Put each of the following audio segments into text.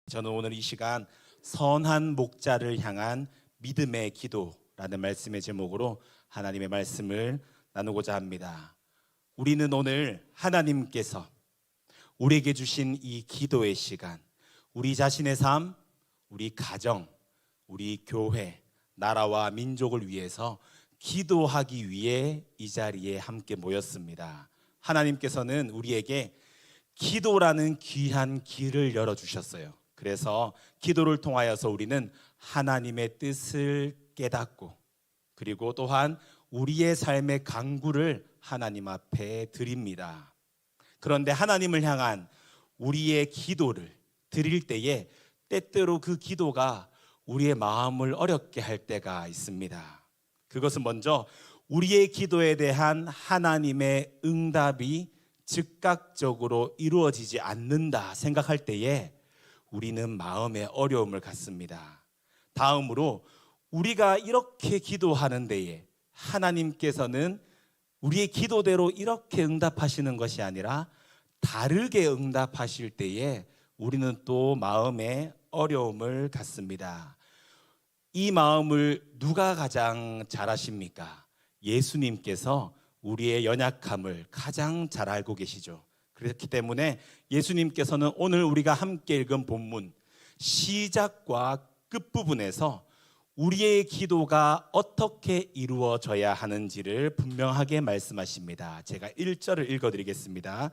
저는 오늘 이 시간 선한 목자를 향한 믿음의 기도라는 말씀의 제목으로 하나님의 말씀을 나누고자 합니다. 우리는 오늘 하나님께서 우리에게 주신 이 기도의 시간, 우리 자신의 삶, 우리 가정, 우리 교회, 나라와 민족을 위해서 기도하기 위해 이 자리에 함께 모였습니다. 하나님께서는 우리에게 기도라는 귀한 길을 열어주셨어요. 그래서 기도를 통하여서 우리는 하나님의 뜻을 깨닫고, 그리고 또한 우리의 삶의 간구를 하나님 앞에 드립니다. 그런데 하나님을 향한 우리의 기도를 드릴 때에 때때로 그 기도가 우리의 마음을 어렵게 할 때가 있습니다. 그것은 먼저 우리의 기도에 대한 하나님의 응답이 즉각적으로 이루어지지 않는다 생각할 때에 우리는 마음의 어려움을 갖습니다. 다음으로 우리가 이렇게 기도하는 데에 하나님께서는 우리의 기도대로 이렇게 응답하시는 것이 아니라 다르게 응답하실 때에 우리는 또 마음의 어려움을 갖습니다. 이 마음을 누가 가장 잘 아십니까? 예수님께서 우리의 연약함을 가장 잘 알고 계시죠. 그렇기 때문에 예수님께서는 오늘 우리가 함께 읽은 본문 시작과 끝부분에서 우리의 기도가 어떻게 이루어져야 하는지를 분명하게 말씀하십니다. 제가 1절을 읽어드리겠습니다.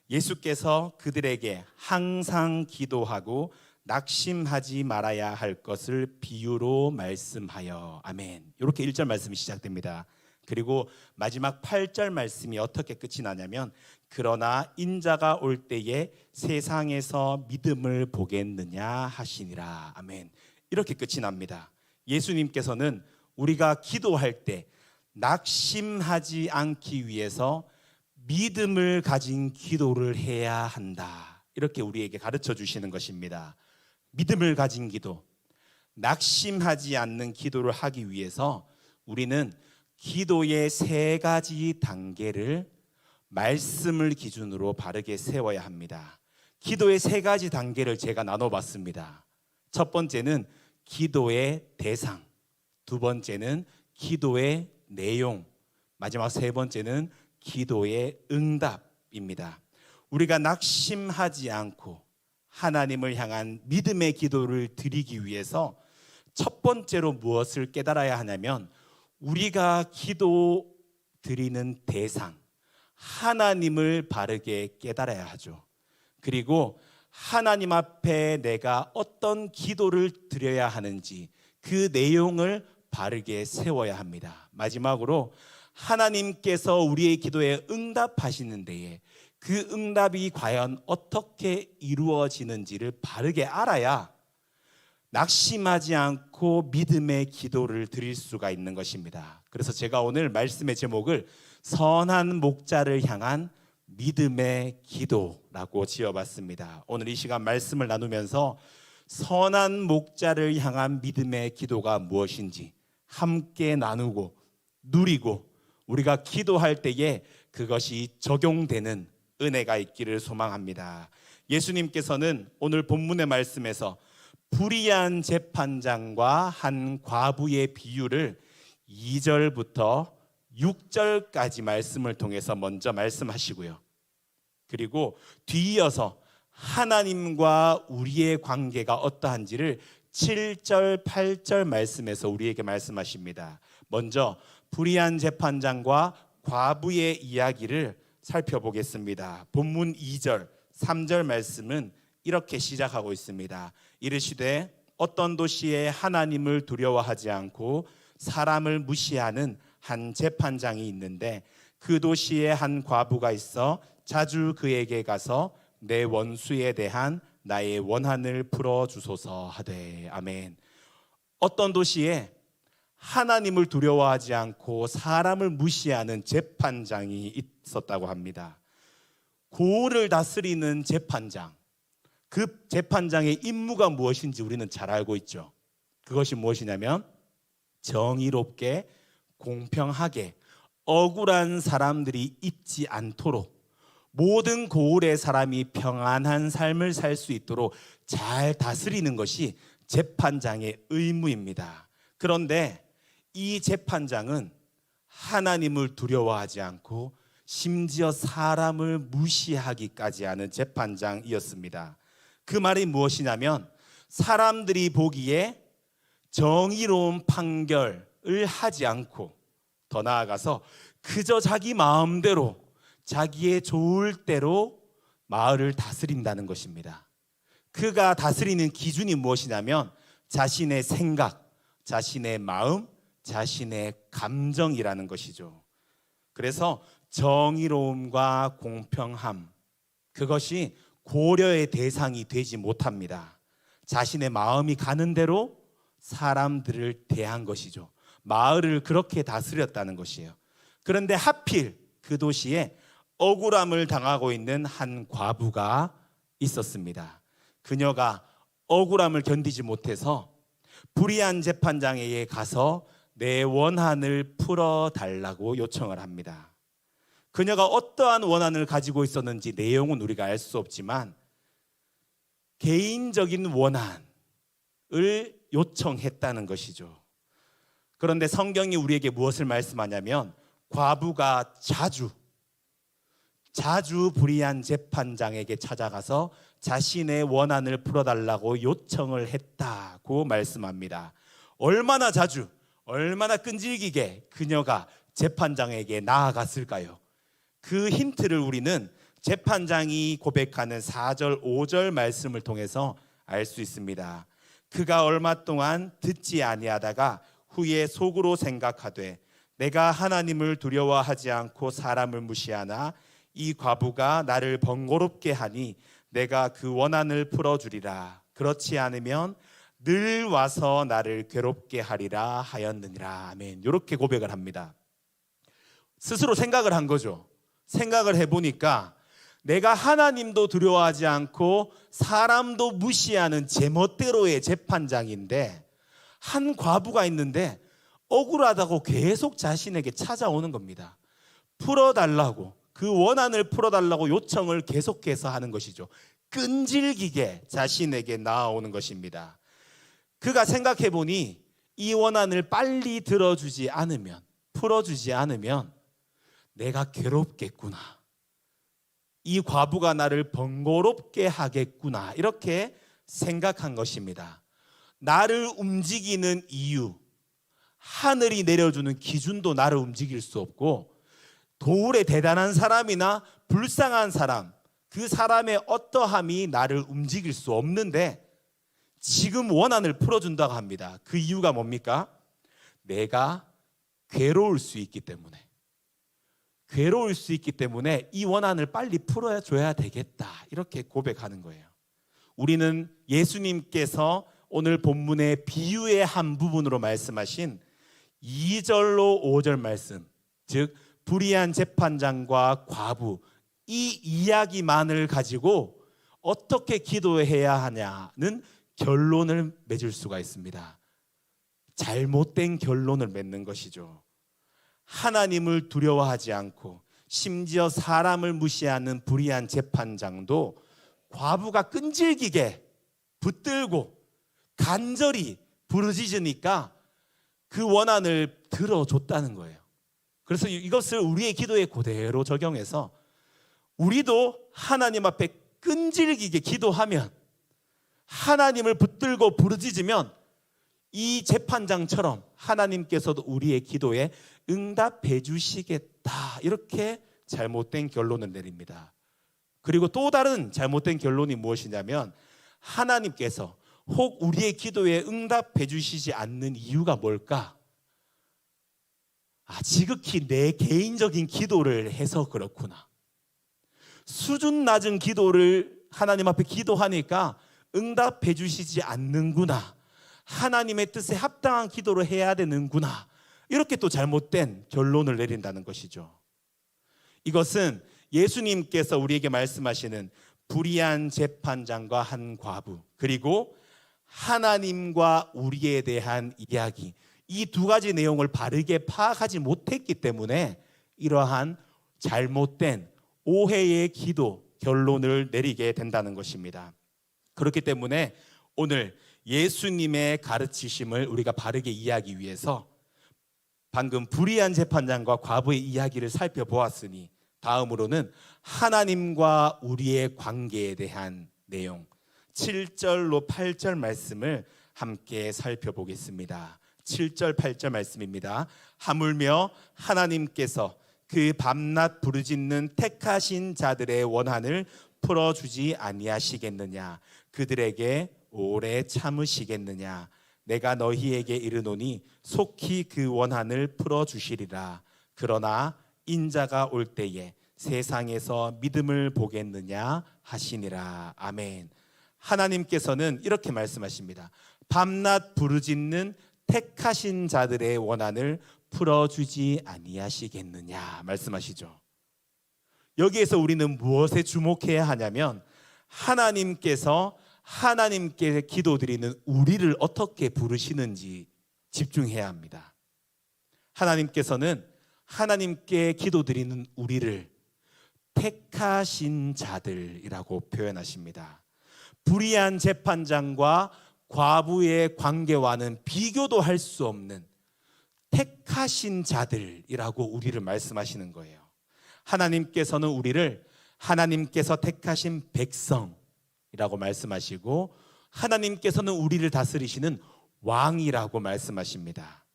예수께서 그들에게 항상 기도하고 낙심하지 말아야 할 것을 비유로 말씀하여. 아멘. 이렇게 1절 말씀이 시작됩니다. 그리고 마지막 8절 말씀이 어떻게 끝이 나냐면, 그러나 인자가 올 때에 세상에서 믿음을 보겠느냐 하시니라. 아멘. 이렇게 끝이 납니다. 예수님께서는 우리가 기도할 때 낙심하지 않기 위해서 믿음을 가진 기도를 해야 한다, 이렇게 우리에게 가르쳐 주시는 것입니다. 믿음을 가진 기도, 낙심하지 않는 기도를 하기 위해서 우리는 기도의 3가지 단계를 말씀을 기준으로 바르게 세워야 합니다. 기도의 3가지 단계를 제가 나눠봤습니다. 첫 번째는 기도의 대상, 두 번째는 기도의 내용, 마지막 3번째는 기도의 응답입니다. 우리가 낙심하지 않고 하나님을 향한 믿음의 기도를 드리기 위해서 첫 번째로 무엇을 깨달아야 하냐면, 우리가 기도 드리는 대상, 하나님을 바르게 깨달아야 하죠. 그리고 하나님 앞에 내가 어떤 기도를 드려야 하는지 그 내용을 바르게 세워야 합니다. 마지막으로 하나님께서 우리의 기도에 응답하시는 데에 그 응답이 과연 어떻게 이루어지는지를 바르게 알아야 낙심하지 않고 믿음의 기도를 드릴 수가 있는 것입니다. 그래서 제가 오늘 말씀의 제목을 선한 목자를 향한 믿음의 기도라고 지어봤습니다. 오늘 이 시간 말씀을 나누면서 선한 목자를 향한 믿음의 기도가 무엇인지 함께 나누고 누리고 우리가 기도할 때에 그것이 적용되는 은혜가 있기를 소망합니다. 예수님께서는 오늘 본문의 말씀에서 불의한 재판장과 한 과부의 비유를 2절부터 6절까지 말씀을 통해서 먼저 말씀하시고요. 그리고 뒤이어서 하나님과 우리의 관계가 어떠한지를 7절, 8절 말씀에서 우리에게 말씀하십니다. 먼저 불의한 재판장과 과부의 이야기를 살펴보겠습니다. 본문 2절, 3절 말씀은 이렇게 시작하고 있습니다. 이르시되 어떤 도시에 하나님을 두려워하지 않고 사람을 무시하는 한 재판장이 있는데, 그 도시에 한 과부가 있어 자주 그에게 가서 내 원수에 대한 나의 원한을 풀어주소서 하되. 아멘. 어떤 도시에 하나님을 두려워하지 않고 사람을 무시하는 재판장이 있었다고 합니다. 고을을 다스리는 재판장, 그 재판장의 임무가 무엇인지 우리는 잘 알고 있죠. 그것이 무엇이냐면 정의롭게 공평하게 억울한 사람들이 있지 않도록 모든 고을의 사람이 평안한 삶을 살 수 있도록 잘 다스리는 것이 재판장의 의무입니다. 그런데 이 재판장은 하나님을 두려워하지 않고 심지어 사람을 무시하기까지 하는 재판장이었습니다. 그 말이 무엇이냐면 사람들이 보기에 정의로운 판결을 하지 않고 더 나아가서 그저 자기 마음대로 자기의 좋을 대로 마을을 다스린다는 것입니다. 그가 다스리는 기준이 무엇이냐면 자신의 생각, 자신의 마음, 자신의 감정이라는 것이죠. 그래서 정의로움과 공평함, 그것이 고려의 대상이 되지 못합니다. 자신의 마음이 가는 대로 사람들을 대한 것이죠. 마을을 그렇게 다스렸다는 것이에요. 그런데 하필 그 도시에 억울함을 당하고 있는 한 과부가 있었습니다. 그녀가 억울함을 견디지 못해서 불의한 재판장에게 가서 내 원한을 풀어달라고 요청을 합니다. 그녀가 어떠한 원한을 가지고 있었는지 내용은 우리가 알 수 없지만 개인적인 원한을 요청했다는 것이죠. 그런데 성경이 우리에게 무엇을 말씀하냐면 과부가 자주 불의한 재판장에게 찾아가서 자신의 원한을 풀어달라고 요청을 했다고 말씀합니다. 얼마나 자주, 얼마나 끈질기게 그녀가 재판장에게 나아갔을까요? 그 힌트를 우리는 재판장이 고백하는 4절, 5절 말씀을 통해서 알 수 있습니다. 그가 얼마 동안 듣지 아니하다가 후에 속으로 생각하되 내가 하나님을 두려워하지 않고 사람을 무시하나 이 과부가 나를 번거롭게 하니 내가 그 원한을 풀어주리라. 그렇지 않으면 늘 와서 나를 괴롭게 하리라 하였느니라. 아멘. 이렇게 고백을 합니다. 스스로 생각을 한 거죠. 생각을 해보니까 내가 하나님도 두려워하지 않고 사람도 무시하는 제멋대로의 재판장인데 한 과부가 있는데 억울하다고 계속 자신에게 찾아오는 겁니다. 풀어달라고, 그 원한을 풀어달라고 요청을 계속해서 하는 것이죠. 끈질기게 자신에게 나아오는 것입니다. 그가 생각해보니 이 원한을 빨리 들어주지 않으면, 풀어주지 않으면 내가 괴롭겠구나, 이 과부가 나를 번거롭게 하겠구나, 이렇게 생각한 것입니다. 나를 움직이는 이유, 하늘이 내려주는 기준도 나를 움직일 수 없고 도울에 대단한 사람이나 불쌍한 사람, 그 사람의 어떠함이 나를 움직일 수 없는데 지금 원한을 풀어준다고 합니다. 그 이유가 뭡니까? 내가 괴로울 수 있기 때문에, 괴로울 수 있기 때문에 이 원한을 빨리 풀어줘야 되겠다, 이렇게 고백하는 거예요. 우리는 예수님께서 오늘 본문의 비유의 한 부분으로 말씀하신 2절로 5절 말씀, 즉 불의한 재판장과 과부, 이 이야기만을 가지고 어떻게 기도해야 하냐는 결론을 맺을 수가 있습니다. 잘못된 결론을 맺는 것이죠. 하나님을 두려워하지 않고 심지어 사람을 무시하는 불의한 재판장도 과부가 끈질기게 붙들고 간절히 부르짖으니까 그 원한을 들어줬다는 거예요. 그래서 이것을 우리의 기도에 그대로 적용해서 우리도 하나님 앞에 끈질기게 기도하면, 하나님을 붙들고 부르짖으면 이 재판장처럼 하나님께서도 우리의 기도에 응답해 주시겠다, 이렇게 잘못된 결론을 내립니다. 그리고 또 다른 잘못된 결론이 무엇이냐면 하나님께서 혹 우리의 기도에 응답해 주시지 않는 이유가 뭘까? 지극히 내 개인적인 기도를 해서 그렇구나. 수준 낮은 기도를 하나님 앞에 기도하니까 응답해 주시지 않는구나. 하나님의 뜻에 합당한 기도를 해야 되는구나. 이렇게 또 잘못된 결론을 내린다는 것이죠. 이것은 예수님께서 우리에게 말씀하시는 불의한 재판장과 한 과부, 그리고 하나님과 우리에 대한 이야기, 이 두 가지 내용을 바르게 파악하지 못했기 때문에 이러한 잘못된 오해의 기도 결론을 내리게 된다는 것입니다. 그렇기 때문에 오늘 예수님의 가르치심을 우리가 바르게 이해하기 위해서 방금 불의한 재판장과 과부의 이야기를 살펴보았으니 다음으로는 하나님과 우리의 관계에 대한 내용 7절로 8절 말씀을 함께 살펴보겠습니다. 7절 8절 말씀입니다. 하물며 하나님께서 그 밤낮 부르짖는 택하신 자들의 원한을 풀어주지 아니하시겠느냐? 그들에게 오래 참으시겠느냐? 내가 너희에게 이르노니 속히 그 원한을 풀어주시리라. 그러나 인자가 올 때에 세상에서 믿음을 보겠느냐 하시니라. 아멘. 하나님께서는 이렇게 말씀하십니다. 밤낮 부르짖는 택하신 자들의 원한을 풀어주지 아니하시겠느냐 말씀하시죠. 여기에서 우리는 무엇에 주목해야 하냐면 하나님께 기도드리는 우리를 어떻게 부르시는지 집중해야 합니다. 하나님께서는 하나님께 기도드리는 우리를 택하신 자들이라고 표현하십니다. 불의한 재판장과 과부의 관계와는 비교도 할 수 없는 택하신 자들이라고 우리를 말씀하시는 거예요. 하나님께서는 우리를 하나님께서 택하신 백성이라고 말씀하시고 하나님께서는 우리를 다스리시는 왕이라고 말씀하십니다.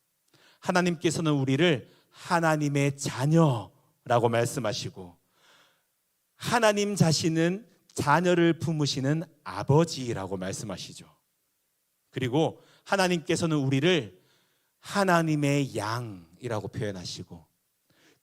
하나님께서는 우리를 하나님의 자녀라고 말씀하시고 하나님 자신은 자녀를 품으시는 아버지라고 말씀하시죠. 그리고 하나님께서는 우리를 하나님의 양이라고 표현하시고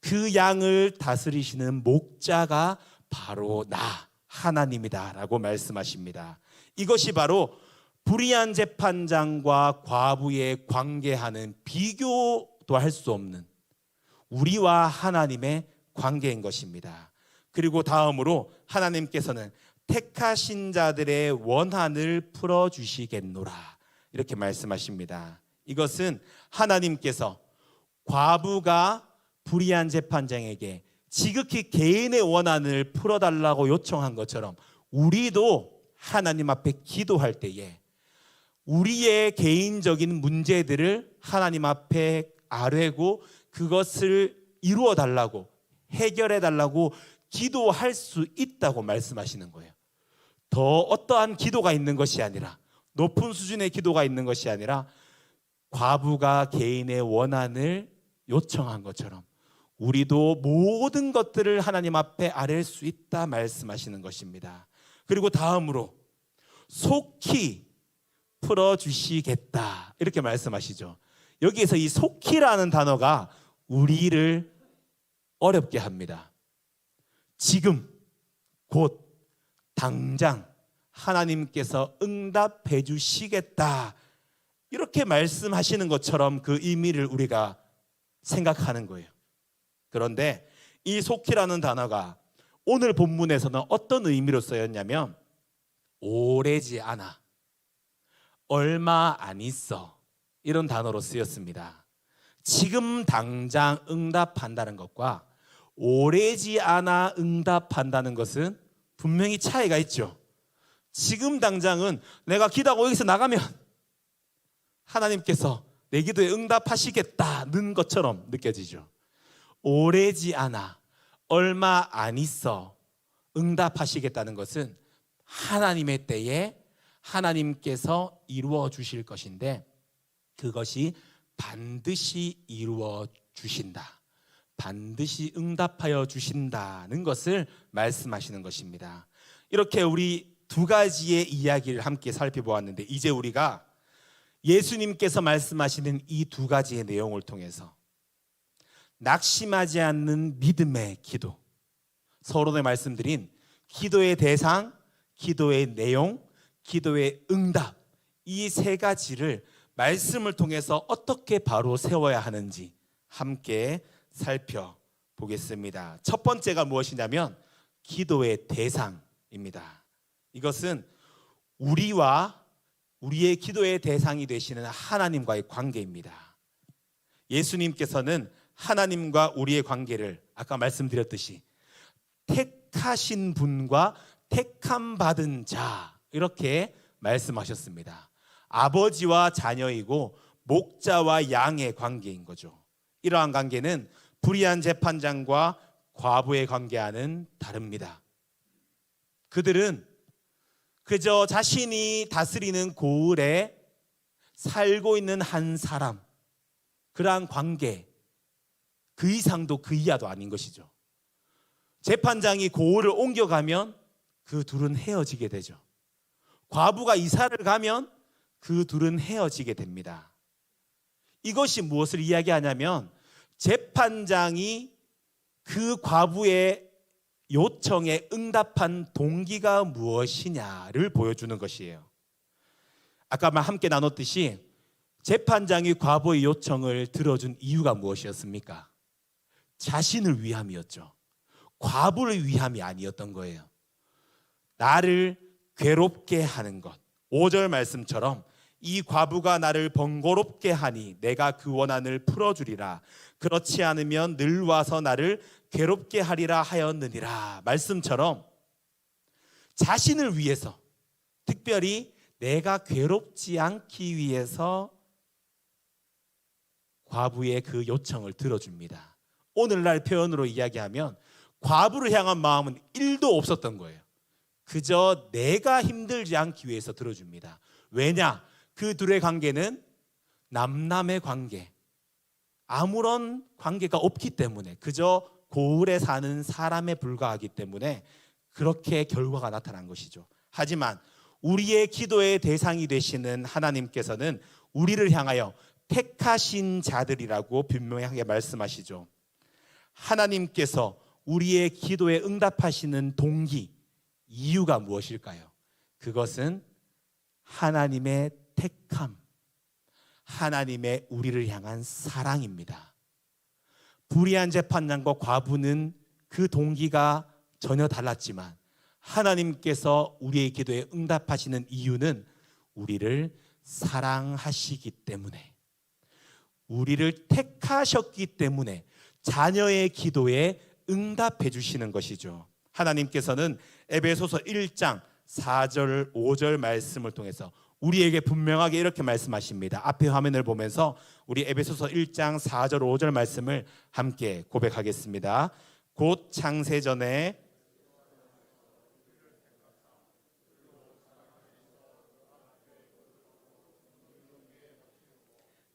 그 양을 다스리시는 목자가 바로 나 하나님이다라고 말씀하십니다. 이것이 바로 불의한 재판장과 과부의 관계하는 비교도 할 수 없는 우리와 하나님의 관계인 것입니다. 그리고 다음으로 하나님께서는 택하신 자들의 원한을 풀어주시겠노라 이렇게 말씀하십니다. 이것은 하나님께서 과부가 불의한 재판장에게 지극히 개인의 원한을 풀어달라고 요청한 것처럼 우리도 하나님 앞에 기도할 때에 우리의 개인적인 문제들을 하나님 앞에 아뢰고 그것을 이루어 달라고 해결해 달라고 기도할 수 있다고 말씀하시는 거예요. 더 어떠한 기도가 있는 것이 아니라 높은 수준의 기도가 있는 것이 아니라 과부가 개인의 원한을 요청한 것처럼 우리도 모든 것들을 하나님 앞에 아뢰 수 있다 말씀하시는 것입니다. 그리고 다음으로 속히 풀어주시겠다 이렇게 말씀하시죠. 여기에서 이 속히라는 단어가 우리를 어렵게 합니다. 지금 곧 당장 하나님께서 응답해 주시겠다 이렇게 말씀하시는 것처럼 그 의미를 우리가 생각하는 거예요. 그런데 이 속히라는 단어가 오늘 본문에서는 어떤 의미로 쓰였냐면 오래지 않아, 얼마 안 있어 이런 단어로 쓰였습니다. 지금 당장 응답한다는 것과 오래지 않아 응답한다는 것은 분명히 차이가 있죠. 지금 당장은 내가 기도하고 여기서 나가면 하나님께서 내 기도에 응답하시겠다는 것처럼 느껴지죠. 오래지 않아, 얼마 안 있어 응답하시겠다는 것은 하나님의 때에 하나님께서 이루어 주실 것인데 그것이 반드시 이루어 주신다, 반드시 응답하여 주신다는 것을 말씀하시는 것입니다. 이렇게 우리 두 가지의 이야기를 함께 살펴보았는데 이제 우리가 예수님께서 말씀하시는 이 두 가지의 내용을 통해서 낙심하지 않는 믿음의 기도, 서론에 말씀드린 기도의 대상, 기도의 내용, 기도의 응답, 이 세 가지를 말씀을 통해서 어떻게 바로 세워야 하는지 함께 살펴보겠습니다. 첫 번째가 무엇이냐면 기도의 대상입니다. 이것은 우리의 기도의 대상이 되시는 하나님과의 관계입니다. 예수님께서는 하나님과 우리의 관계를 아까 말씀드렸듯이 택하신 분과 택함 받은 자, 이렇게 말씀하셨습니다. 아버지와 자녀이고 목자와 양의 관계인 거죠. 이러한 관계는 불의한 재판장과 과부의 관계와는 다릅니다. 그들은 그저 자신이 다스리는 고을에 살고 있는 한 사람, 그러한 관계, 그 이상도 그 이하도 아닌 것이죠. 재판장이 고을을 옮겨가면 그 둘은 헤어지게 되죠. 과부가 이사를 가면 그 둘은 헤어지게 됩니다. 이것이 무엇을 이야기하냐면 재판장이 그 과부의 요청에 응답한 동기가 무엇이냐를 보여주는 것이에요. 아까 함께 나눴듯이 재판장이 과부의 요청을 들어준 이유가 무엇이었습니까? 자신을 위함이었죠. 과부를 위함이 아니었던 거예요. 나를 괴롭게 하는 것. 5절 말씀처럼 이 과부가 나를 번거롭게 하니 내가 그 원한을 풀어주리라. 그렇지 않으면 늘 와서 나를 괴롭게 하리라 하였느니라. 말씀처럼 자신을 위해서, 특별히 내가 괴롭지 않기 위해서 과부의 그 요청을 들어줍니다. 오늘날 표현으로 이야기하면 과부를 향한 마음은 1도 없었던 거예요. 그저 내가 힘들지 않기 위해서 들어줍니다. 왜냐? 그 둘의 관계는 남남의 관계, 아무런 관계가 없기 때문에, 그저 고을에 사는 사람에 불과하기 때문에 그렇게 결과가 나타난 것이죠. 하지만 우리의 기도의 대상이 되시는 하나님께서는 우리를 향하여 택하신 자들이라고 분명하게 말씀하시죠. 하나님께서 우리의 기도에 응답하시는 동기, 이유가 무엇일까요? 그것은 하나님의 택함, 하나님의 우리를 향한 사랑입니다. 불의한 재판장과 과부는 그 동기가 전혀 달랐지만 하나님께서 우리의 기도에 응답하시는 이유는 우리를 사랑하시기 때문에, 우리를 택하셨기 때문에 자녀의 기도에 응답해 주시는 것이죠. 하나님께서는 에베소서 1장 4절 5절 말씀을 통해서 우리에게 분명하게 이렇게 말씀하십니다. 앞에 화면을 보면서 우리 에베소서 1장 4절 5절 말씀을 함께 고백하겠습니다. 곧 창세전에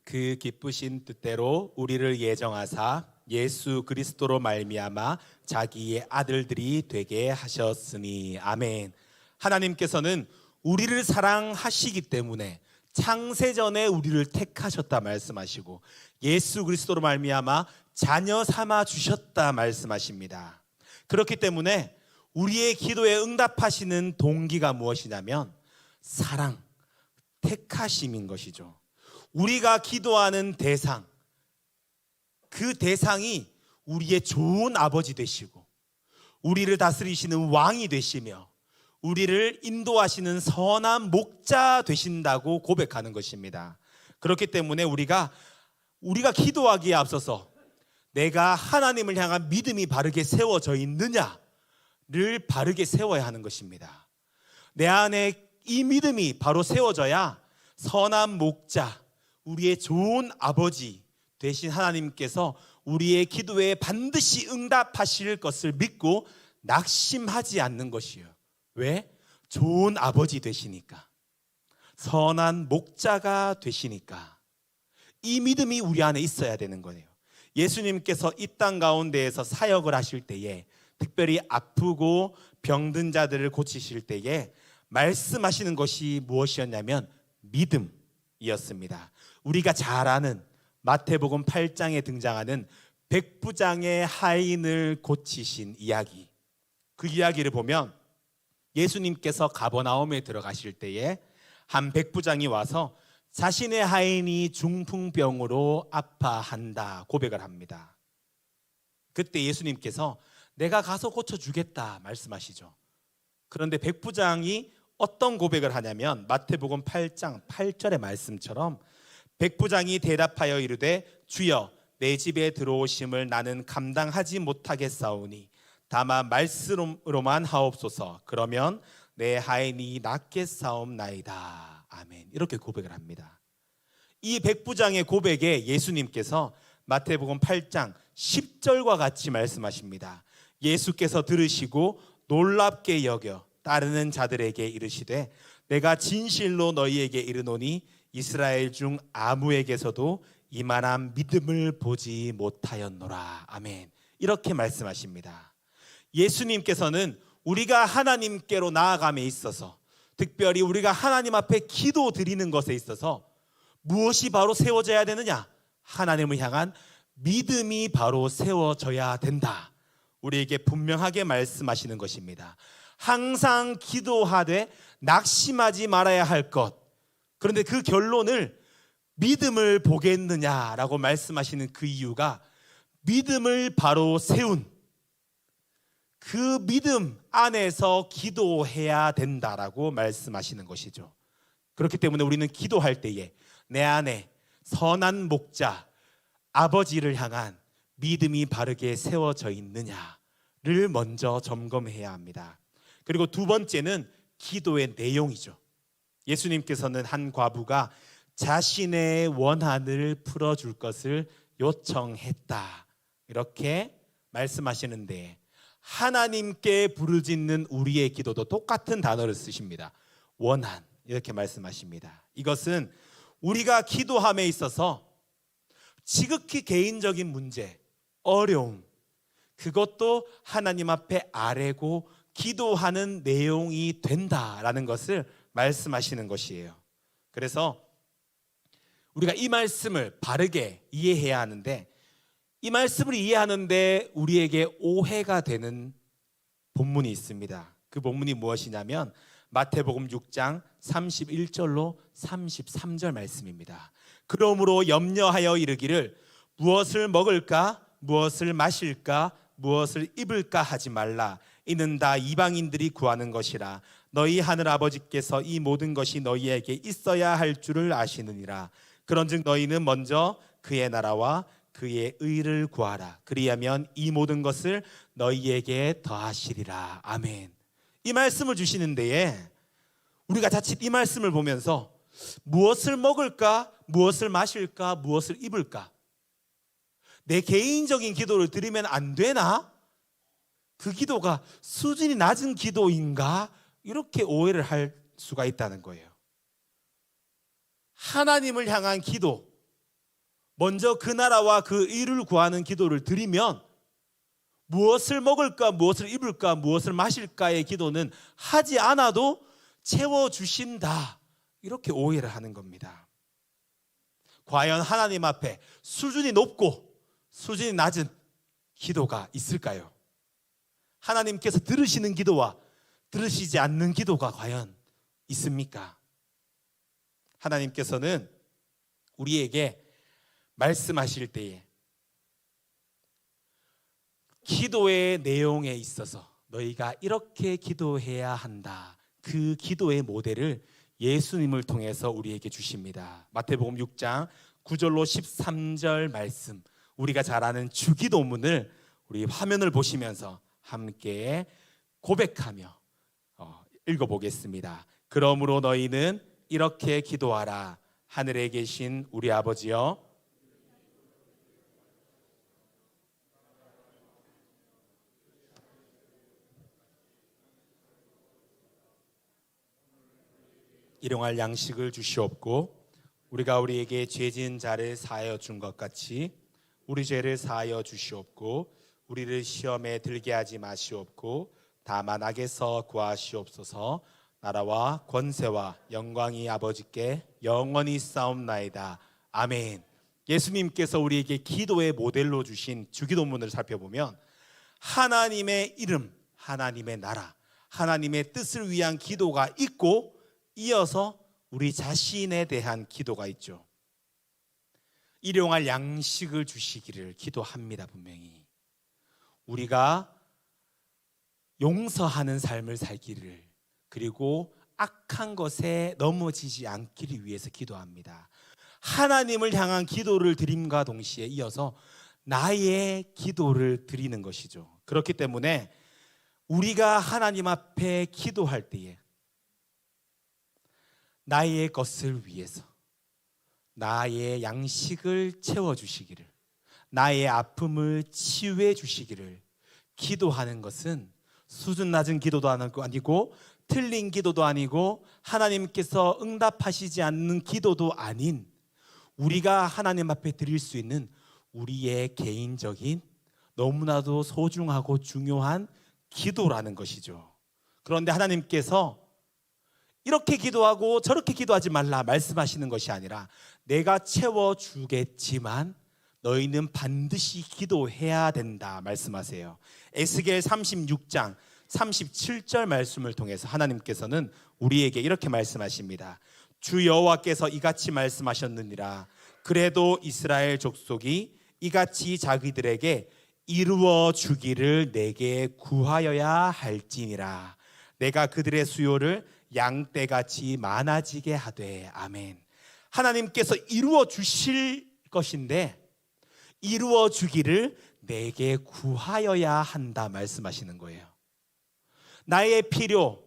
그 기쁘신 뜻대로 우리를 예정하사 예수 그리스도로 말미암아 자기의 아들들이 되게 하셨으니. 아멘. 하나님께서는 우리를 사랑하시기 때문에 창세전에 우리를 택하셨다 말씀하시고 예수 그리스도로 말미암아 자녀 삼아 주셨다 말씀하십니다. 그렇기 때문에 우리의 기도에 응답하시는 동기가 무엇이냐면 사랑, 택하심인 것이죠. 우리가 기도하는 대상, 그 대상이 우리의 좋은 아버지 되시고 우리를 다스리시는 왕이 되시며 우리를 인도하시는 선한 목자 되신다고 고백하는 것입니다. 그렇기 때문에 우리가 기도하기에 앞서서 내가 하나님을 향한 믿음이 바르게 세워져 있느냐를 바르게 세워야 하는 것입니다. 내 안에 이 믿음이 바로 세워져야 선한 목자, 우리의 좋은 아버지 되신 하나님께서 우리의 기도에 반드시 응답하실 것을 믿고 낙심하지 않는 것이에요. 왜? 좋은 아버지 되시니까, 선한 목자가 되시니까. 이 믿음이 우리 안에 있어야 되는 거예요. 예수님께서 이 땅 가운데에서 사역을 하실 때에, 특별히 아프고 병든 자들을 고치실 때에 말씀하시는 것이 무엇이었냐면 믿음이었습니다. 우리가 잘 아는 마태복음 8장에 등장하는 백부장의 하인을 고치신 이야기, 그 이야기를 보면 예수님께서 가버나움에 들어가실 때에 한 백부장이 와서 자신의 하인이 중풍병으로 아파한다 고백을 합니다. 그때 예수님께서 내가 가서 고쳐주겠다 말씀하시죠. 그런데 백부장이 어떤 고백을 하냐면 마태복음 8장 8절의 말씀처럼 백부장이 대답하여 이르되 주여 내 집에 들어오심을 나는 감당하지 못하겠사오니 다만 말씀으로만 하옵소서. 그러면 내 하인이 낫겠사옵나이다. 아멘. 이렇게 고백을 합니다. 이 백부장의 고백에 예수님께서 마태복음 8장 10절과 같이 말씀하십니다. 예수께서 들으시고 놀랍게 여겨 따르는 자들에게 이르시되 내가 진실로 너희에게 이르노니 이스라엘 중 아무에게서도 이만한 믿음을 보지 못하였노라. 아멘. 이렇게 말씀하십니다. 예수님께서는 우리가 하나님께로 나아감에 있어서, 특별히 우리가 하나님 앞에 기도 드리는 것에 있어서 무엇이 바로 세워져야 되느냐? 하나님을 향한 믿음이 바로 세워져야 된다. 우리에게 분명하게 말씀하시는 것입니다. 항상 기도하되 낙심하지 말아야 할 것. 그런데 그 결론을 믿음을 보겠느냐라고 말씀하시는 그 이유가 믿음을 바로 세운 그 믿음 안에서 기도해야 된다라고 말씀하시는 것이죠. 그렇기 때문에 우리는 기도할 때에 내 안에 선한 목자 아버지를 향한 믿음이 바르게 세워져 있느냐를 먼저 점검해야 합니다. 그리고 두 번째는 기도의 내용이죠. 예수님께서는 한 과부가 자신의 원한을 풀어줄 것을 요청했다, 이렇게 말씀하시는데, 하나님께 부르짖는 우리의 기도도 똑같은 단어를 쓰십니다. 원한, 이렇게 말씀하십니다. 이것은 우리가 기도함에 있어서 지극히 개인적인 문제, 어려움, 그것도 하나님 앞에 아뢰고 기도하는 내용이 된다라는 것을 말씀하시는 것이에요. 그래서 우리가 이 말씀을 바르게 이해해야 하는데, 이 말씀을 이해하는데 우리에게 오해가 되는 본문이 있습니다. 그 본문이 무엇이냐면 마태복음 6장 31절로 33절 말씀입니다. 그러므로 염려하여 이르기를 무엇을 먹을까, 무엇을 마실까, 무엇을 입을까 하지 말라. 이는 다 이방인들이 구하는 것이라. 너희 하늘 아버지께서 이 모든 것이 너희에게 있어야 할 줄을 아시느니라. 그런즉 너희는 먼저 그의 나라와 그의 의를 구하라. 그리하면 이 모든 것을 너희에게 더하시리라. 아멘. 이 말씀을 주시는 데에 우리가 자칫 이 말씀을 보면서 무엇을 먹을까, 무엇을 마실까, 무엇을 입을까, 내 개인적인 기도를 드리면 안 되나? 그 기도가 수준이 낮은 기도인가? 이렇게 오해를 할 수가 있다는 거예요. 하나님을 향한 기도, 먼저 그 나라와 그 의를 구하는 기도를 드리면 무엇을 먹을까, 무엇을 입을까, 무엇을 마실까의 기도는 하지 않아도 채워주신다, 이렇게 오해를 하는 겁니다. 과연 하나님 앞에 수준이 높고 수준이 낮은 기도가 있을까요? 하나님께서 들으시는 기도와 들으시지 않는 기도가 과연 있습니까? 하나님께서는 우리에게 말씀하실 때에 기도의 내용에 있어서 너희가 이렇게 기도해야 한다, 그 기도의 모델을 예수님을 통해서 우리에게 주십니다. 마태복음 6장 9절로 13절 말씀, 우리가 잘 아는 주기도문을 우리 화면을 보시면서 함께 고백하며 읽어보겠습니다. 그러므로 너희는 이렇게 기도하라. 하늘에 계신 우리 아버지여, 일용할 양식을 주시옵고 우리가 우리에게 죄 지은 자를 사하여 준 것 같이 우리 죄를 사하여 주시옵고 우리를 시험에 들게 하지 마시옵고 다만 악에서 구하시옵소서. 나라와 권세와 영광이 아버지께 영원히 싸움나이다. 아멘. 예수님께서 우리에게 기도의 모델로 주신 주기도문을 살펴보면 하나님의 이름, 하나님의 나라, 하나님의 뜻을 위한 기도가 있고 이어서 우리 자신에 대한 기도가 있죠. 일용할 양식을 주시기를 기도합니다. 분명히 우리가 용서하는 삶을 살기를, 그리고 악한 것에 넘어지지 않기를 위해서 기도합니다. 하나님을 향한 기도를 드림과 동시에 이어서 나의 기도를 드리는 것이죠. 그렇기 때문에 우리가 하나님 앞에 기도할 때에 나의 것을 위해서 나의 양식을 채워주시기를, 나의 아픔을 치유해 주시기를 기도하는 것은 수준 낮은 기도도 아니고 틀린 기도도 아니고 하나님께서 응답하시지 않는 기도도 아닌 우리가 하나님 앞에 드릴 수 있는 우리의 개인적인 너무나도 소중하고 중요한 기도라는 것이죠. 그런데 하나님께서 이렇게 기도하고 저렇게 기도하지 말라 말씀하시는 것이 아니라 내가 채워주겠지만 너희는 반드시 기도해야 된다 말씀하세요. 에스겔 36장 37절 말씀을 통해서 하나님께서는 우리에게 이렇게 말씀하십니다. 주 여호와께서 이같이 말씀하셨느니라. 그래도 이스라엘 족속이 이같이 자기들에게 이루어 주기를 내게 구하여야 할지니라. 내가 그들의 수요를 양떼같이 많아지게 하되. 아멘. 하나님께서 이루어 주실 것인데 이루어 주기를 내게 구하여야 한다 말씀하시는 거예요. 나의 필요,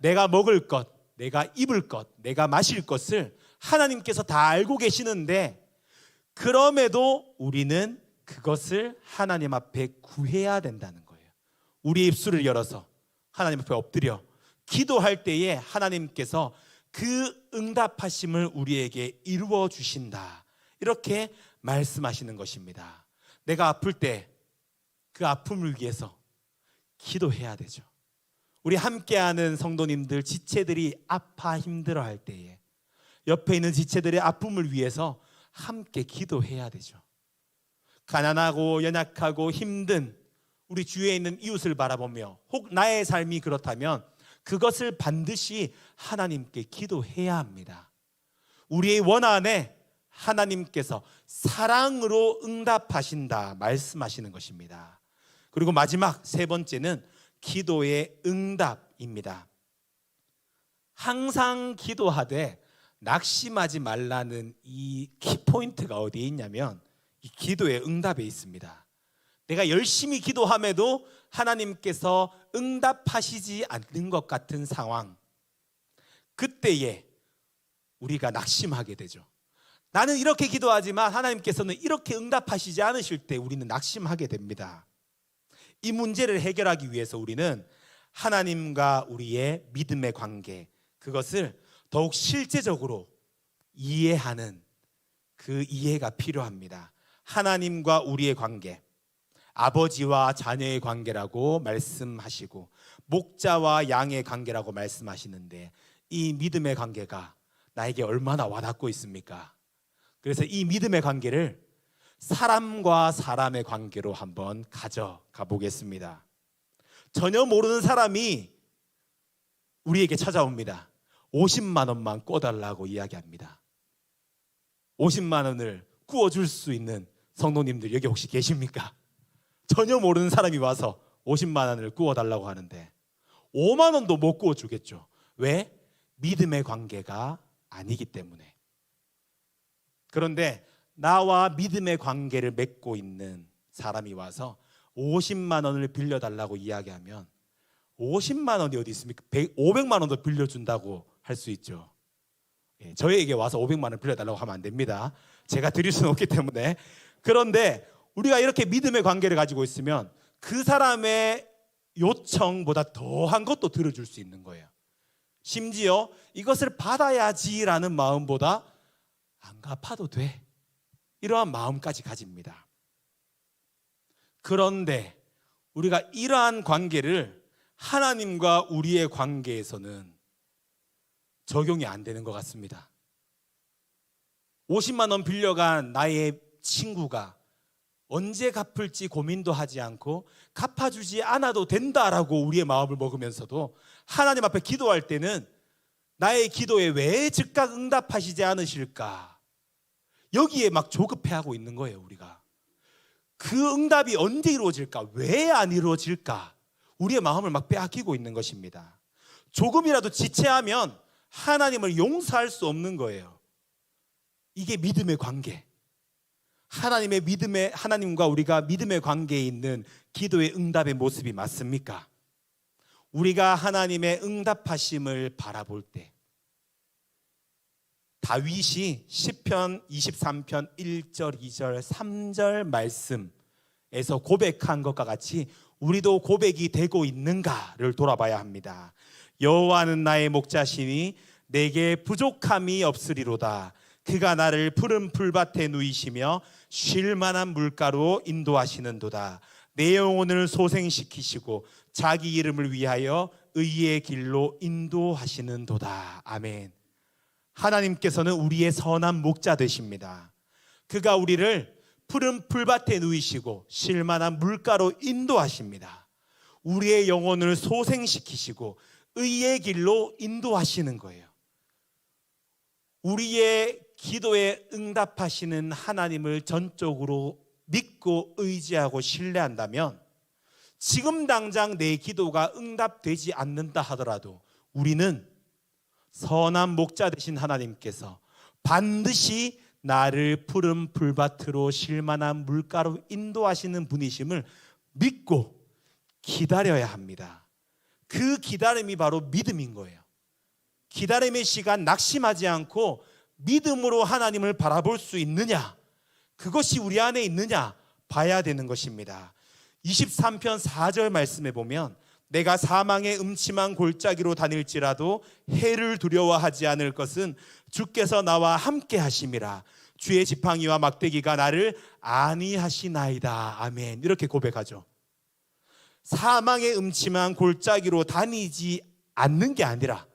내가 먹을 것, 내가 입을 것, 내가 마실 것을 하나님께서 다 알고 계시는데 그럼에도 우리는 그것을 하나님 앞에 구해야 된다는 거예요. 우리 입술을 열어서 하나님 앞에 엎드려 기도할 때에 하나님께서 그 응답하심을 우리에게 이루어 주신다. 이렇게 말씀하시는 것입니다. 내가 아플 때 그 아픔을 위해서 기도해야 되죠. 우리 함께하는 성도님들, 지체들이 아파 힘들어할 때에 옆에 있는 지체들의 아픔을 위해서 함께 기도해야 되죠. 가난하고 연약하고 힘든 우리 주위에 있는 이웃을 바라보며 혹 나의 삶이 그렇다면 그것을 반드시 하나님께 기도해야 합니다. 우리의 원한에 하나님께서 사랑으로 응답하신다 말씀하시는 것입니다. 그리고 마지막 세 번째는 기도의 응답입니다. 항상 기도하되 낙심하지 말라는 이 키포인트가 어디에 있냐면 이 기도의 응답에 있습니다. 내가 열심히 기도함에도 하나님께서 응답하시지 않는 것 같은 상황, 그때에 우리가 낙심하게 되죠. 나는 이렇게 기도하지만 하나님께서는 이렇게 응답하시지 않으실 때 우리는 낙심하게 됩니다. 이 문제를 해결하기 위해서 우리는 하나님과 우리의 믿음의 관계, 그것을 더욱 실제적으로 이해하는 그 이해가 필요합니다. 하나님과 우리의 관계, 아버지와 자녀의 관계라고 말씀하시고 목자와 양의 관계라고 말씀하시는데 이 믿음의 관계가 나에게 얼마나 와닿고 있습니까? 그래서 이 믿음의 관계를 사람과 사람의 관계로 한번 가져가 보겠습니다. 전혀 모르는 사람이 우리에게 찾아옵니다. 50만 원만 꿔달라고 이야기합니다. 50만 원을 구워줄 수 있는 성도님들 여기 혹시 계십니까? 전혀 모르는 사람이 와서 50만 원을 구워달라고 하는데 5만 원도 못 구워주겠죠. 왜? 믿음의 관계가 아니기 때문에. 그런데 나와 믿음의 관계를 맺고 있는 사람이 와서 50만 원을 빌려달라고 이야기하면 50만 원이 어디 있습니까? 500만 원도 빌려준다고 할 수 있죠. 저에게 와서 500만 원 빌려달라고 하면 안 됩니다. 제가 드릴 수는 없기 때문에. 그런데 우리가 이렇게 믿음의 관계를 가지고 있으면 그 사람의 요청보다 더한 것도 들어줄 수 있는 거예요. 심지어 이것을 받아야지라는 마음보다 안 갚아도 돼, 이러한 마음까지 가집니다. 그런데 우리가 이러한 관계를 하나님과 우리의 관계에서는 적용이 안 되는 것 같습니다. 50만 원 빌려간 나의 친구가 언제 갚을지 고민도 하지 않고 갚아주지 않아도 된다라고 우리의 마음을 먹으면서도 하나님 앞에 기도할 때는 나의 기도에 왜 즉각 응답하시지 않으실까? 여기에 막 조급해하고 있는 거예요. 우리가 그 응답이 언제 이루어질까? 왜 안 이루어질까? 우리의 마음을 막 빼앗기고 있는 것입니다. 조금이라도 지체하면 하나님을 용서할 수 없는 거예요. 이게 믿음의 관계. 하나님과 우리가 믿음의 관계에 있는 기도의 응답의 모습이 맞습니까? 우리가 하나님의 응답하심을 바라볼 때, 다윗이 시편 23편 1절, 2절, 3절 말씀에서 고백한 것과 같이 우리도 고백이 되고 있는가를 돌아봐야 합니다. 여호와는 나의 목자시니 내게 부족함이 없으리로다. 그가 나를 푸른 풀밭에 누이시며 쉴 만한 물가로 인도하시는도다. 내 영혼을 소생시키시고 자기 이름을 위하여 의의 길로 인도하시는도다. 아멘. 하나님께서는 우리의 선한 목자 되십니다. 그가 우리를 푸른 풀밭에 누이시고 쉴 만한 물가로 인도하십니다. 우리의 영혼을 소생시키시고 의의 길로 인도하시는 거예요. 우리의 기도에 응답하시는 하나님을 전적으로 믿고 의지하고 신뢰한다면 지금 당장 내 기도가 응답되지 않는다 하더라도 우리는 선한 목자 되신 하나님께서 반드시 나를 푸른 풀밭으로 쉴 만한 물가로 인도하시는 분이심을 믿고 기다려야 합니다. 그 기다림이 바로 믿음인 거예요. 기다림의 시간 낙심하지 않고 믿음으로 하나님을 바라볼 수 있느냐, 그것이 우리 안에 있느냐 봐야 되는 것입니다. 23편 4절 말씀에 보면 내가 사망의 음침한 골짜기로 다닐지라도 해를 두려워하지 않을 것은 주께서 나와 함께 하심이라. 주의 지팡이와 막대기가 나를 안위하시나이다. 아멘. 이렇게 고백하죠. 사망의 음침한 골짜기로 다니지 않는 게 아니라,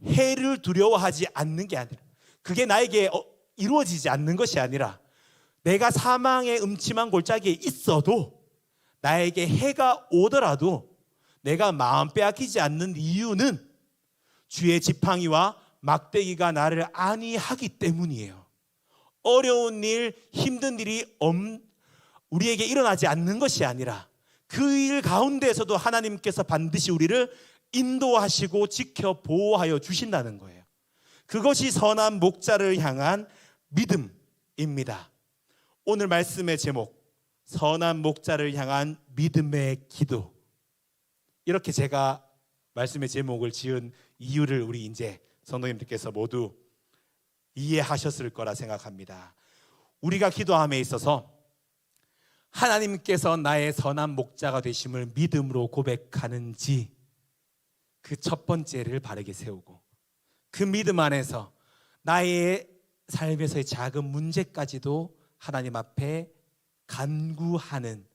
해를 두려워하지 않는 게 아니라, 그게 나에게 이루어지지 않는 것이 아니라, 내가 사망의 음침한 골짜기에 있어도 나에게 해가 오더라도 내가 마음 빼앗기지 않는 이유는 주의 지팡이와 막대기가 나를 안위하기 때문이에요. 어려운 일, 힘든 일이 우리에게 일어나지 않는 것이 아니라 그 일 가운데에서도 하나님께서 반드시 우리를 인도하시고 지켜 보호하여 주신다는 거예요. 그것이 선한 목자를 향한 믿음입니다. 오늘 말씀의 제목, 선한 목자를 향한 믿음의 기도. 이렇게 제가 말씀의 제목을 지은 이유를 우리 이제 성도님들께서 모두 이해하셨을 거라 생각합니다. 우리가 기도함에 있어서 하나님께서 나의 선한 목자가 되심을 믿음으로 고백하는지, 그 첫 번째를 바르게 세우고 그 믿음 안에서 나의 삶에서의 작은 문제까지도 하나님 앞에 간구하는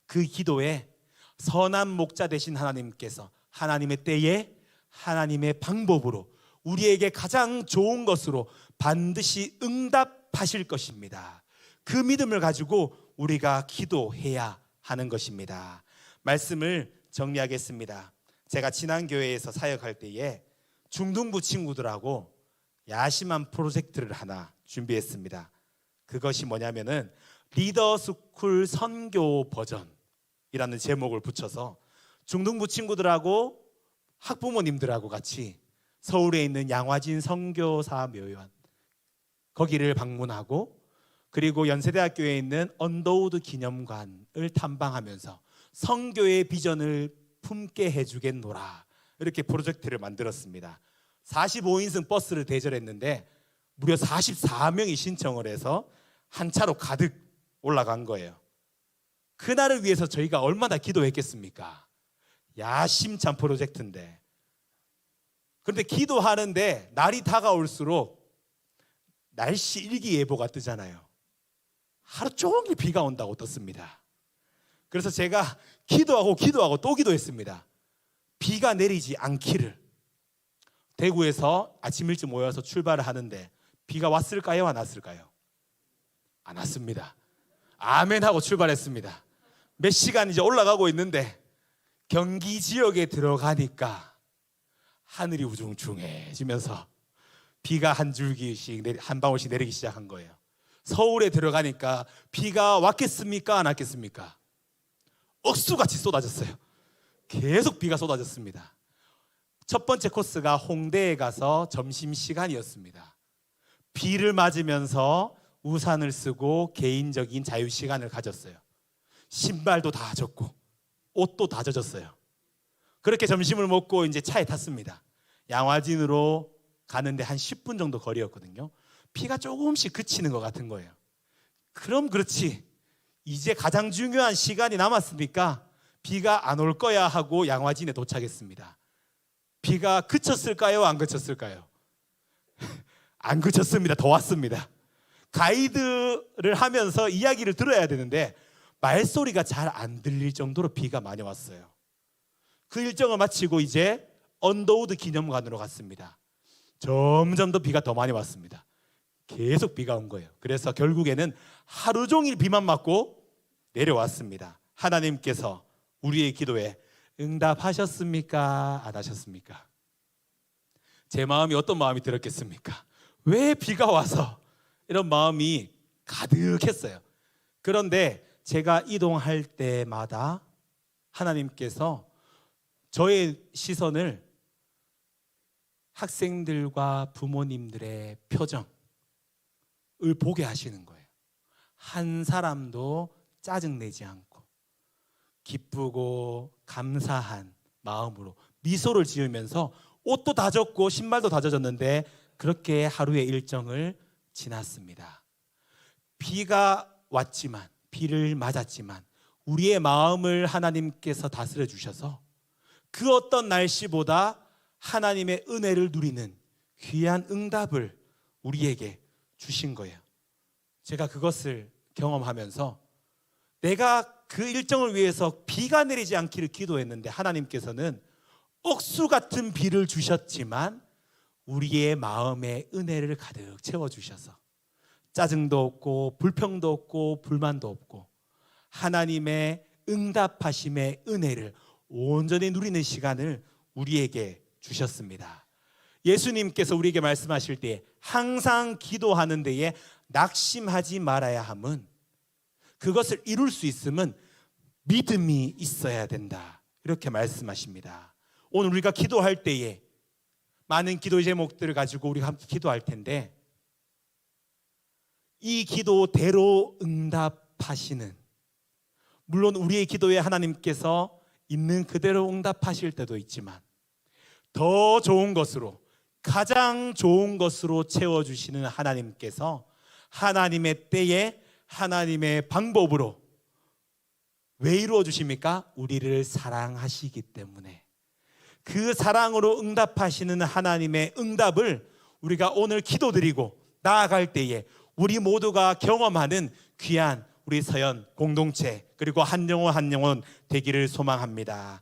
그 기도에 선한 목자 되신 하나님께서 하나님의 때에 하나님의 방법으로 우리에게 가장 좋은 것으로 반드시 응답하실 것입니다. 그 믿음을 가지고 우리가 기도해야 하는 것입니다. 말씀을 정리하겠습니다. 제가 지난 교회에서 사역할 때에 중등부 친구들하고 야심한 프로젝트를 하나 준비했습니다. 그것이 뭐냐면은 리더스쿨 선교 버전이라는 제목을 붙여서 중등부 친구들하고 학부모님들하고 같이 서울에 있는 양화진 선교사 묘연 거기를 방문하고, 그리고 연세대학교에 있는 언더우드 기념관을 탐방하면서 선교의 비전을 품게 해주겠노라, 이렇게 프로젝트를 만들었습니다. 45인승 버스를 대절했는데 무려 44명이 신청을 해서 한 차로 가득 올라간 거예요. 그날을 위해서 저희가 얼마나 기도했겠습니까? 야심찬 프로젝트인데. 그런데 기도하는데 날이 다가올수록 날씨 일기예보가 뜨잖아요. 하루 종일 비가 온다고 떴습니다. 그래서 제가 기도하고 또 기도했습니다. 비가 내리지 않기를. 대구에서 아침 일찍 모여서 출발을 하는데 비가 왔을까요? 안 왔을까요? 안 왔습니다. 아멘 하고 출발했습니다. 몇 시간 이제 올라가고 있는데 경기 지역에 들어가니까 하늘이 우중충해지면서 비가 한 줄기씩 한 방울씩 내리기 시작한 거예요. 서울에 들어가니까 비가 왔겠습니까? 안 왔겠습니까? 억수같이 쏟아졌어요. 계속 비가 쏟아졌습니다. 첫 번째 코스가 홍대에 가서 점심시간이었습니다. 비를 맞으면서 우산을 쓰고 개인적인 자유 시간을 가졌어요. 신발도 다 젖고 옷도 다 젖었어요. 그렇게 점심을 먹고 이제 차에 탔습니다. 양화진으로 가는데 한 10분 정도 거리였거든요. 비가 조금씩 그치는 것 같은 거예요. 그럼 그렇지, 이제 가장 중요한 시간이 남았으니까 비가 안 올 거야 하고 양화진에 도착했습니다. 비가 그쳤을까요? 안 그쳤을까요? 안 그쳤습니다. 더 왔습니다. 가이드를 하면서 이야기를 들어야 되는데 말소리가 잘 안 들릴 정도로 비가 많이 왔어요. 그 일정을 마치고 이제 언더우드 기념관으로 갔습니다. 점점 더 비가 더 많이 왔습니다. 계속 비가 온 거예요. 그래서 결국에는 하루 종일 비만 맞고 내려왔습니다. 하나님께서 우리의 기도에 응답하셨습니까? 안 하셨습니까? 제 마음이 어떤 마음이 들었겠습니까? 왜 비가 와서? 이런 마음이 가득했어요. 그런데 제가 이동할 때마다 하나님께서 저의 시선을 학생들과 부모님들의 표정을 보게 하시는 거예요. 한 사람도 짜증내지 않고 기쁘고 감사한 마음으로 미소를 지으면서 옷도 다 젖고 신발도 다 젖었는데 그렇게 하루의 일정을 지났습니다. 비가 왔지만, 비를 맞았지만 우리의 마음을 하나님께서 다스려 주셔서 그 어떤 날씨보다 하나님의 은혜를 누리는 귀한 응답을 우리에게 주신 거예요. 제가 그것을 경험하면서 내가 그 일정을 위해서 비가 내리지 않기를 기도했는데 하나님께서는 억수 같은 비를 주셨지만 우리의 마음에 은혜를 가득 채워주셔서 짜증도 없고 불평도 없고 불만도 없고 하나님의 응답하심의 은혜를 온전히 누리는 시간을 우리에게 주셨습니다. 예수님께서 우리에게 말씀하실 때 항상 기도하는 데에 낙심하지 말아야 함은 그것을 이룰 수 있음은 믿음이 있어야 된다, 이렇게 말씀하십니다. 오늘 우리가 기도할 때에 많은 기도 제목들을 가지고 우리가 함께 기도할 텐데 이 기도대로 응답하시는, 물론 우리의 기도에 하나님께서 있는 그대로 응답하실 때도 있지만 더 좋은 것으로, 가장 좋은 것으로 채워주시는 하나님께서 하나님의 때에 하나님의 방법으로 왜 이루어 주십니까? 우리를 사랑하시기 때문에. 그 사랑으로 응답하시는 하나님의 응답을 우리가 오늘 기도드리고 나아갈 때에 우리 모두가 경험하는 귀한 우리 서연 공동체 그리고 한 영혼 한 영혼 되기를 소망합니다.